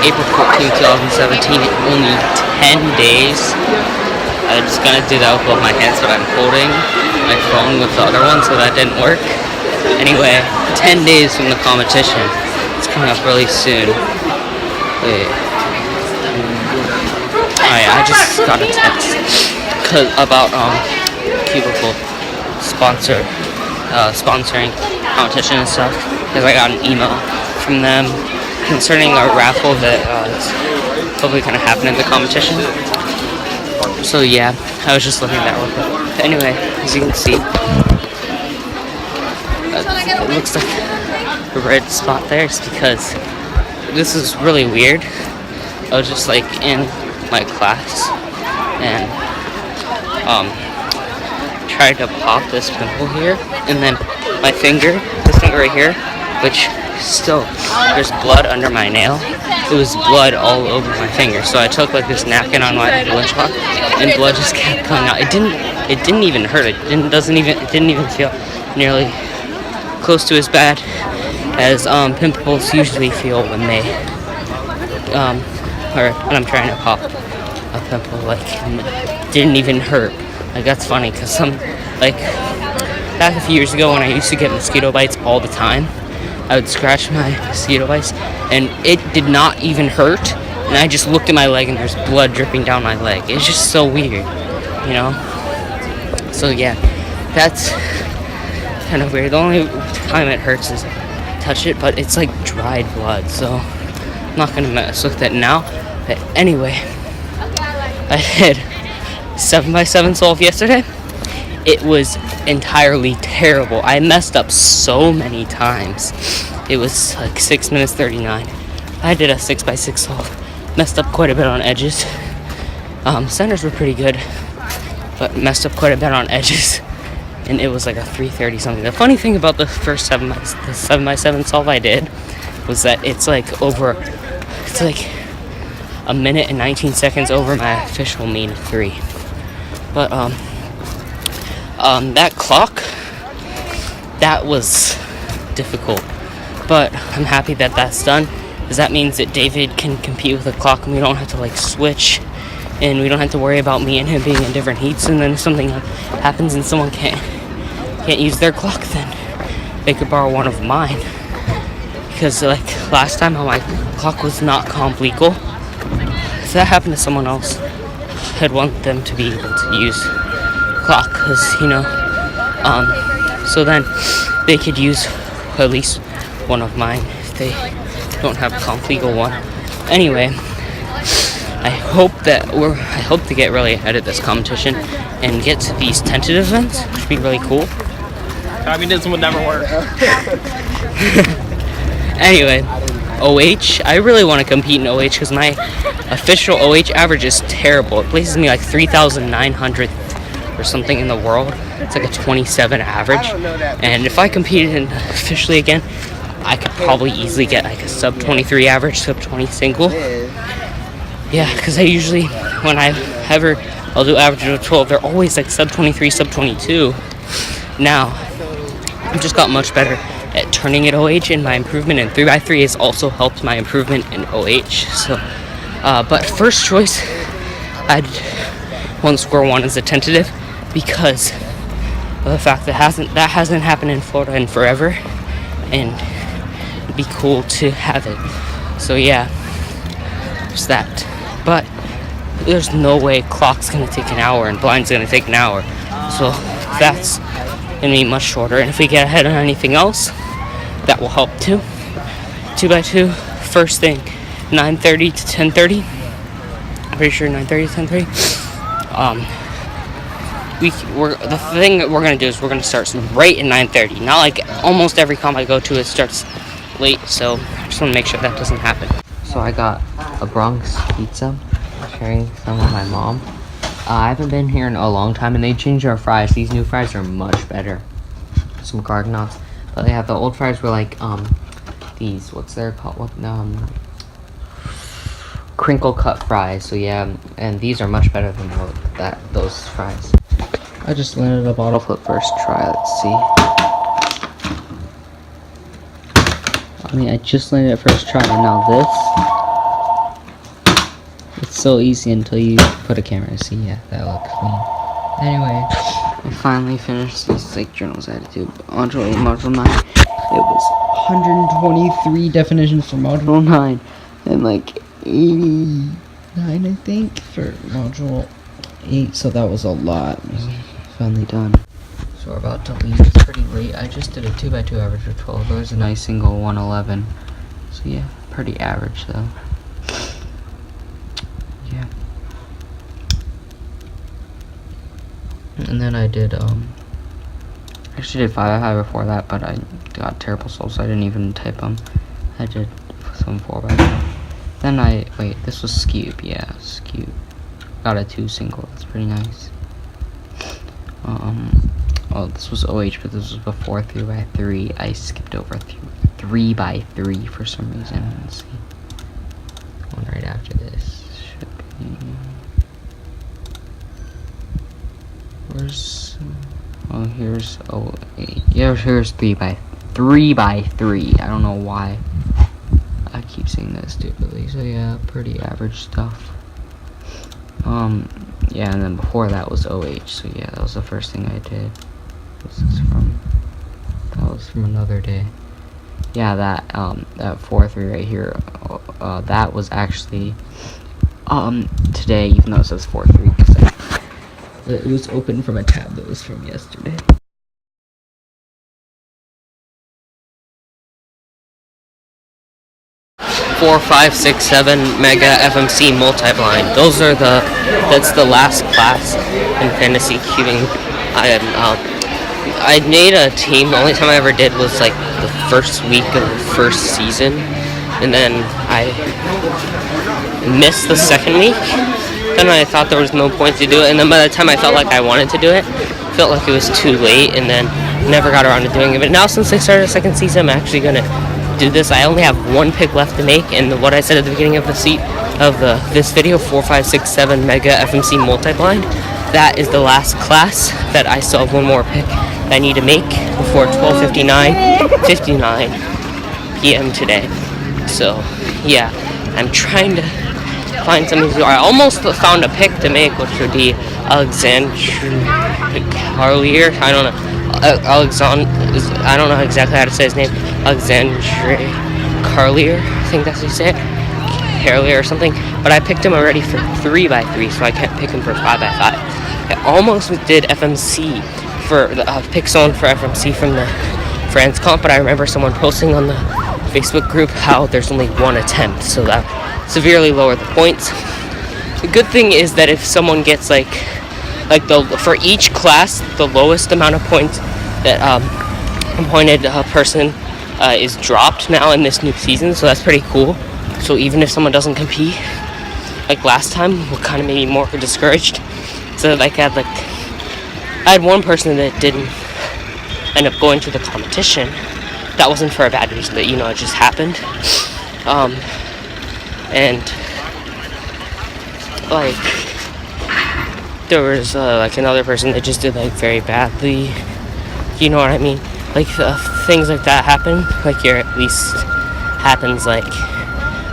April 14th, 2017, only 10 days. I was gonna do that with both my hands, but I'm holding my phone with the other one, so that didn't work. Anyway, 10 days from the competition. It's coming up really soon. Wait. Oh yeah, I just got a text about Cubicle sponsoring competition and stuff, because I got an email from them concerning a raffle that is probably gonna happen in the competition. So yeah, I was just looking at that real quick. But anyway, as you can see, it looks like a red spot there. It's because this is really weird. I was just like in my class and tried to pop this pimple here, and then this finger right here, which still there's blood under my nail. It was blood all over my finger, so I took like this napkin on my lunchbox, and blood just kept coming out. It didn't even hurt. It didn't even feel nearly close to as bad as pimples usually feel when they or when I'm trying to pop a pimple. Like, didn't even hurt. Like, that's funny, because back a few years ago when I used to get mosquito bites all the time, I would scratch my mosquito bites and it did not even hurt, and I just looked at my leg and there's blood dripping down my leg. It's just so weird, you know? So yeah, that's kind of weird. The only time it hurts is touch it, but it's like dried blood, so I'm not gonna mess with that now. But anyway, I did 7x7 solve yesterday. It was entirely terrible. I messed up so many times. It was like 6 minutes 39. I did a 6x6 solve. Messed up quite a bit on edges. Centers were pretty good, but messed up quite a bit on edges. And it was like a 3:30 something. The funny thing about the first 7x7 solve I did was that it's like a minute and 19 seconds over my official mean of 3. But that clock, that was difficult, but I'm happy that that's done, because that means that David can compete with the clock and we don't have to like switch, and we don't have to worry about me and him being in different heats, and then if something happens and someone can't use their clock, then they could borrow one of mine, because like last time my clock was not comp legal. If that happened to someone else, I'd want them to be able to use clock, because so then they could use at least one of mine if they don't have a comp legal one. Anyway, I hope to get really ahead at this competition and get to these tentative events, which would be really cool. Communism would never work. Anyway, OH, I really want to compete in OH because my official OH average is terrible. It places me like 3,900 or something in the world. It's like a 27 average, and if I competed officially again, I could probably easily get like a sub 23 average, sub 20 single. Yeah, because I usually, when I'll do average of 12, they're always like sub 23, sub 22. Now, I've just got much better at turning at OH, and my improvement in 3x3 has also helped my improvement in OH. So, but first choice, I'd want score 1 as a tentative, because of the fact that hasn't happened in Florida in forever, and it'd be cool to have it. So yeah, there's that. But there's no way clock's gonna take an hour and blind's gonna take an hour, so that's gonna be much shorter. And if we get ahead on anything else, that will help too. 2x2, first thing, 9:30 to 10:30. I'm pretty sure 9:30 to 10:30. The thing that we're gonna do is we're gonna start right at 9:30. Not like almost every comp I go to, it starts late, so I just want to make sure that doesn't happen. So I got a Bronx pizza, sharing some with my mom. I haven't been here in a long time, and they changed our fries. These new fries are much better. Some garden nuts, but they have the old fries were like these, what's they're called? Crinkle cut fries. So yeah, and these are much better than those fries. I just landed a bottle flip first try. Let's see. I just landed it first try, and now this. so easy until you put a camera. See, yeah, that looks clean. Anyway, I finally finished these like journals I had to do. Module 8, Module 9. It was 123 definitions for Module 9 and like 89, I think, for Module 8. So that was a lot. Finally done. So we're about to leave. It's pretty late. I just did a 2x2 average of 12. There was a nice single 111. So yeah, pretty average though. Yeah. And then I did actually did 5x5 before that, but I got terrible souls, so I didn't even type them. I did some 4x4. Then wait, this was Scube, yeah, Scube. Got a 2 single, that's pretty nice. Oh, this was OH, but this was before 3x3. I skipped over 3x3 for some reason. Let's see. One right after this should be. Where's? Oh, here's OH. Yeah, here's 3x3. I don't know why. I keep saying that stupidly. So yeah, pretty average stuff. Yeah, and then before that was OH. So yeah, that was the first thing I did. That was from another day. Yeah, that 4-3 right here, that was actually today, even though it says 4-3, because it was open from a tab that was from yesterday. 4, 5, 6, 7 Mega FMC multi-blind. That's the last class in fantasy cubing. I made a team. The only time I ever did was like the first week of the first season, and then I missed the second week. Then I thought there was no point to do it, and then by the time I felt like I wanted to do it, felt like it was too late, and then never got around to doing it. But now since I started the second season, I'm actually gonna do this. I only have one pick left to make, and what I said at the beginning of this video, 4, 5, 6, 7 Mega FMC multi-blind, that is the last class that I still have one more pick that I need to make before 12:59 p.m. today. So yeah, I'm trying to find something to do. I almost found a pick to make, which would be Alexandre Carlier. I don't know. I don't know exactly how to say his name. Alexandre Carlier, I think that's how you say it. Carlier or something. But I picked him already for 3x3, so I can't pick him for 5x5. I almost did FMC for the pick someone for FMC from the France comp, but I remember someone posting on the Facebook group how there's only one attempt, so that severely lowered the points. The good thing is that if someone gets for each class, the lowest amount of points that appointed person is dropped now in this new season, so that's pretty cool. So even if someone doesn't compete like last time, what kind of made me more discouraged. So I had one person that didn't end up going to the competition. That wasn't for a bad reason, but it just happened. And there was another person that just did very badly. You know what I mean? Things like that happen. At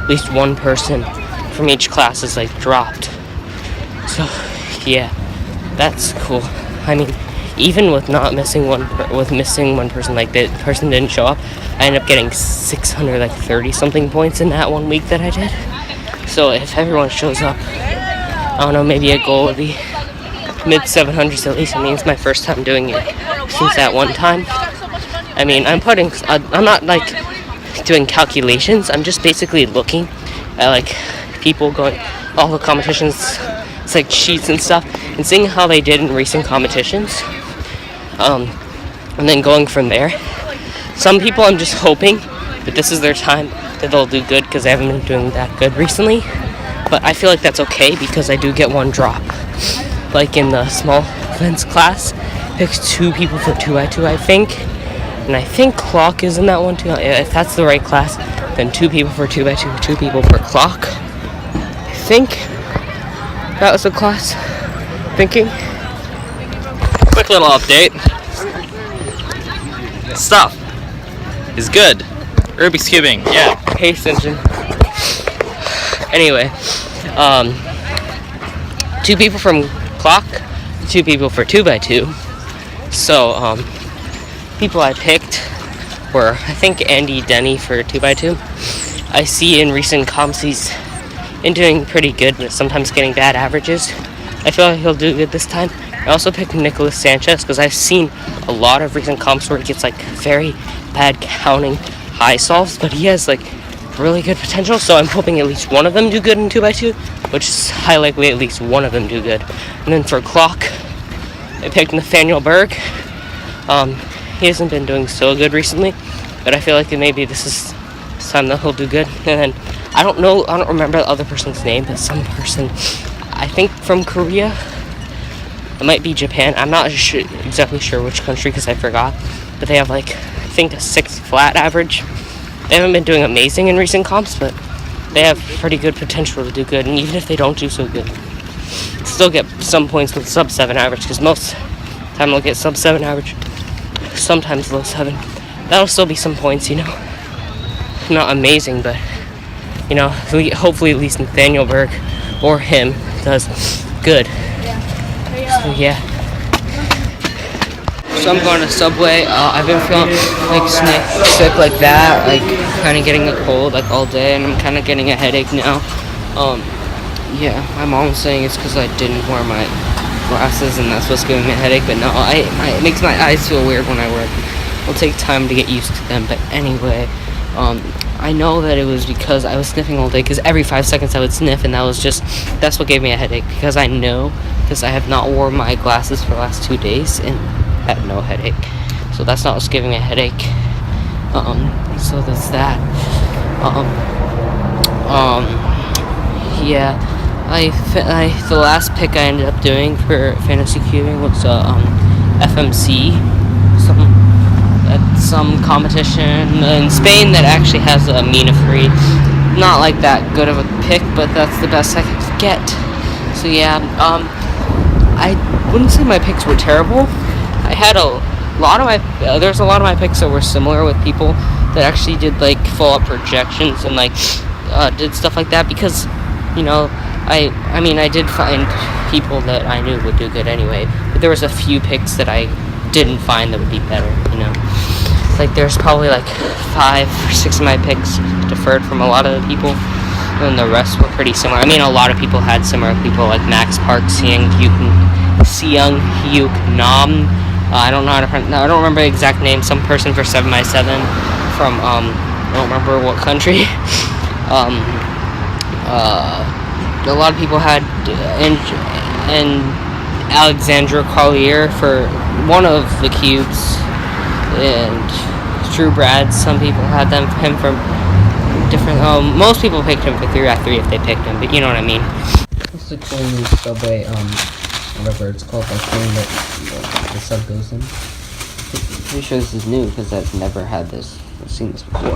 least one person from each class is dropped. So yeah, that's cool. I mean, even with missing one person, that person didn't show up, I ended up getting 630 something points in that 1 week that I did. So if everyone shows up, I don't know, maybe a goal would be mid 700s at least. I mean, it's my first time doing it since that one time. I mean, I'm not doing calculations. I'm just basically looking at people going all the competitions, it's sheets and stuff, and seeing how they did in recent competitions, and then going from there. Some people, I'm just hoping that this is their time, that they'll do good, because they haven't been doing that good recently. But I feel like that's okay, because I do get one drop. In the small events class, picks 2 people for 2x2, I think. And I think clock is in that one too. If that's the right class, then 2 people for 2x2, 2 people for clock. I think that was the class. Thinking. Quick little update. Stuff is good. Rubik's cubing, yeah. Pace engine. Anyway, 2 people from Clock, 2 people for 2x2. So, people I picked were, I think, Andy Denny for 2x2. I see in recent comps he's been doing pretty good, but sometimes getting bad averages. I feel like he'll do good this time. I also picked Nicholas Sanchez because I've seen a lot of recent comps where he gets like very bad counting high solves, but he has like really good potential, so I'm hoping at least one of them do good in 2x2, which is high likely at least one of them do good. And then for Clock, I picked Nathaniel Berg. He hasn't been doing so good recently, but I feel like maybe this time that he'll do good. And then I don't remember the other person's name, but some person, I think from Korea, it might be Japan, I'm not exactly sure which country because I forgot, but they have like, I think a 6 flat average. They haven't been doing amazing in recent comps, but they have pretty good potential to do good, and even if they don't do so good, still get some points with sub 7 average, because most time they'll get sub 7 average, sometimes low 7. That'll still be some points, you know. Not amazing, but you know, hopefully at least Nathaniel Berg or him does good. So yeah. So I'm going to Subway. I've been feeling like sick like that, like kind of getting a cold like all day, and I'm kind of getting a headache now. Yeah, my mom's saying it's because I didn't wear my glasses and that's what's giving me a headache, but no, it makes my eyes feel weird when I wear them. It'll take time to get used to them, but anyway, I know that it was because I was sniffing all day, because every 5 seconds I would sniff, and that's what gave me a headache, because I have not worn my glasses for the last 2 days and had no headache. So that's not what's giving me a headache. So that's that. Yeah, the last pick I ended up doing for fantasy cubing was FMC, some competition in Spain that actually has a Mina free. Not like that good of a pick, but that's the best I could get. So yeah, I wouldn't say my picks were terrible. I had there's a lot of my picks that were similar with people that actually did like full up projections and like did stuff like that, because you know, I mean I did find people that I knew would do good anyway, but there was a few picks that I didn't find that would be better, you know. Like there's probably like 5 or 6 of my picks deferred from a lot of the people, and the rest were pretty similar. I mean, a lot of people had similar people like Max Park, Seung Hyuk Nam. I don't remember the exact name. Some person for 7x7 from I don't remember what country. A lot of people had and Alexandra Collier for one of the cubes, and True Brad. Some people had him from different. Most people picked him for 3x3 if they picked him, but you know what I mean. It's a cool new Subway, whatever it's called, that thing that the sub goes in. Pretty sure this is new because I've never had this. I've seen this before.